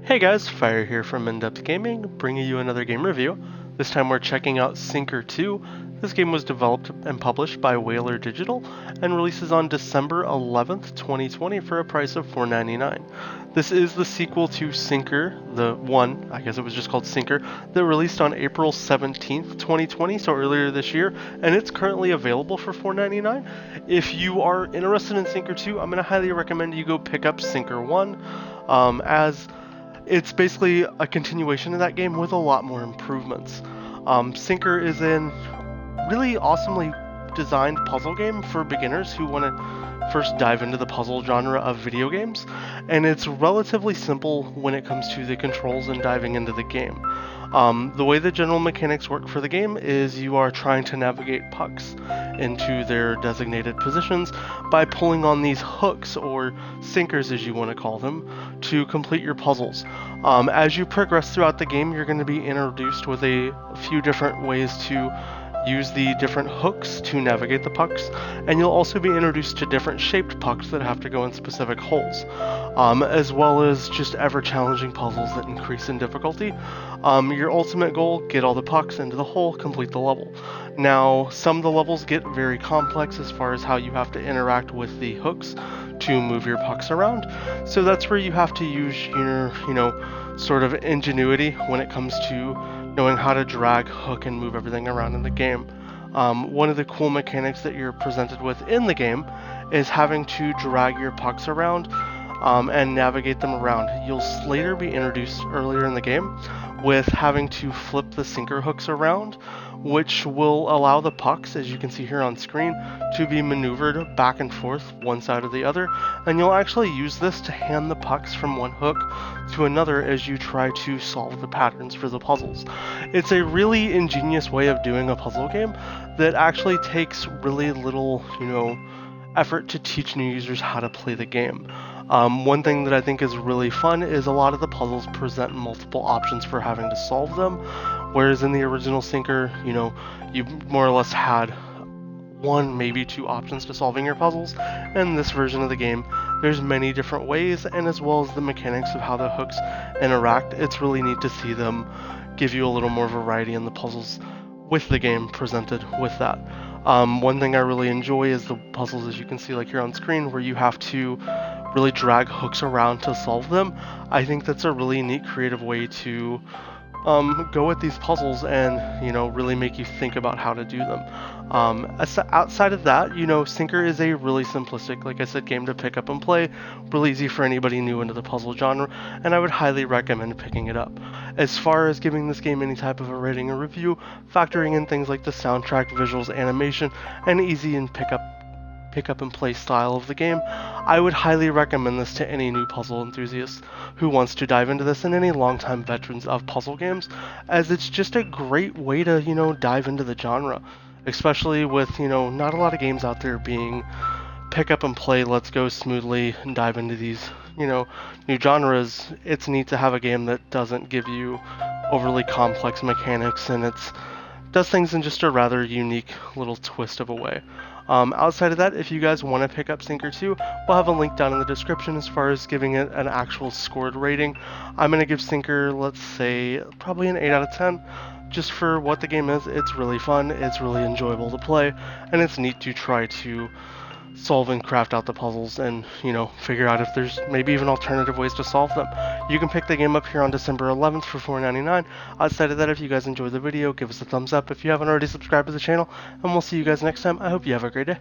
Hey guys, Fire here from InDepth Gaming, bringing you another game review. This time we're checking out SINKR 2. This game was developed and published by Whaler Digital and releases on December 11th, 2020 for a price of $4.99. This is the sequel to SINKR, the one, I guess it was just called SINKR, that released on April 17th, 2020, so earlier this year, and it's currently available for $4.99. If you are interested in SINKR 2, I'm going to highly recommend you go pick up SINKR 1, as it's basically a continuation of that game with a lot more improvements. SINKR is a really awesomely designed puzzle game for beginners who want to first dive into the puzzle genre of video games, and it's relatively simple when it comes to the controls and diving into the game. The way the general mechanics work for the game is you are trying to navigate pucks into their designated positions by pulling on these hooks, or sinkers as you want to call them, to complete your puzzles. As you progress throughout the game, you're going to be introduced with a few different ways to use the different hooks to navigate the pucks, and you'll also be introduced to different shaped pucks that have to go in specific holes, as well as just ever challenging puzzles that increase in difficulty. Your ultimate goal, get all the pucks into the hole, complete the level. Now, some of the levels get very complex as far as how you have to interact with the hooks to move your pucks around, so that's where you have to use your, sort of ingenuity when it comes to knowing how to drag, hook, and move everything around in the game. One of the cool mechanics that you're presented with in the game is having to drag your pucks around and navigate them around. You'll later be introduced earlier in the game with having to flip the sinker hooks around, which will allow the pucks, as you can see here on screen, to be maneuvered back and forth one side or the other, and you'll actually use this to hand the pucks from one hook to another as you try to solve the patterns for the puzzles. It's a really ingenious way of doing a puzzle game that actually takes really little, effort to teach new users how to play the game. One thing that I think is really fun is a lot of the puzzles present multiple options for having to solve them, whereas in the original SINKR, you more or less had one, maybe two options to solving your puzzles. In this version of the game, there's many different ways, and as well as the mechanics of how the hooks interact, it's really neat to see them give you a little more variety in the puzzles with the game presented with that. One thing I really enjoy is the puzzles, as you can see like here on screen, where you have to really drag hooks around to solve them. I think that's a really neat creative way to go at these puzzles and really make you think about how to do them. Outside of that, SINKR is a really simplistic, like I said, game to pick up and play, really easy for anybody new into the puzzle genre, and I would highly recommend picking it up. As far as giving this game any type of a rating or review, factoring in things like the soundtrack, visuals, animation, and easy and pick up and play style of the game, I would highly recommend this to any new puzzle enthusiast who wants to dive into this, and any longtime veterans of puzzle games, as it's just a great way to, dive into the genre, especially with, not a lot of games out there being pick up and play, let's go smoothly and dive into these, new genres. It's neat to have a game that doesn't give you overly complex mechanics, and it's does things in just a rather unique little twist of a way. Outside of that, if you guys want to pick up SINKR 2, we'll have a link down in the description as far as giving it an actual scored rating. I'm going to give SINKR, let's say, probably an 8 out of 10. Just for what the game is, it's really fun, it's really enjoyable to play, and it's neat to try to solve and craft out the puzzles and, figure out if there's maybe even alternative ways to solve them. You can pick the game up here on December 11th for $4.99. Outside of that, if you guys enjoyed the video, give us a thumbs up if you haven't already subscribed to the channel, and we'll see you guys next time. I hope you have a great day.